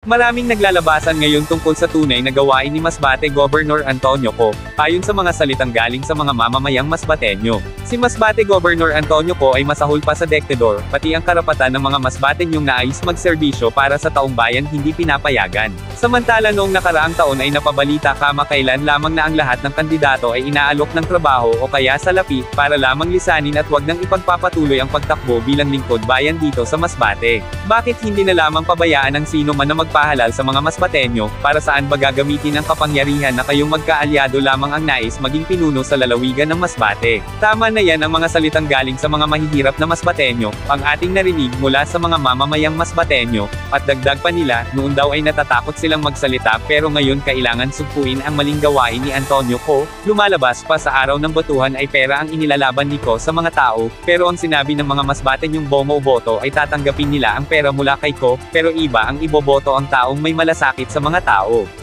Maraming naglalabasan ngayon tungkol sa tunay na gawain ni Masbate Governor Antonio Co, ayon sa mga salitang galing sa mga mamamayang Masbateño. Si Masbate Governor Antonio Co ay masahol pa sa Dectedor, pati ang karapatan ng mga Masbateñong nais magserbisyo para sa taong bayan hindi pinapayagan. Samantala noong nakaraang taon ay napabalita kamakailan lamang na ang lahat ng kandidato ay inaalok ng trabaho o kaya salapi, para lamang lisanin at wag nang ipagpapatuloy ang pagtakbo bilang lingkod bayan dito sa Masbate. Bakit hindi na lamang pabayaan ang sino man na magpahalal sa mga Masbateño? Para saan ba gagamitin ang kapangyarihan na kayong magkaalyado lamang ang nais maging pinuno sa lalawigan ng Masbate? Tama na yan ang mga salitang galing sa mga mahihirap na Masbateño, ang ating narinig mula sa mga mamamayang Masbateño, at dagdag pa nila, noon daw ay natatakot silang magsalita pero ngayon kailangan sugpuin ang maling gawain ni Antonio Co. Lumalabas pa sa araw ng botohan ay pera ang inilalaban ni Co sa mga tao, pero ang sinabi ng mga Masbateñong bomo-boto ay tatanggapin nila ang pera mula kay Co, pero iba ang iboboto ang taong may malasakit sa mga tao.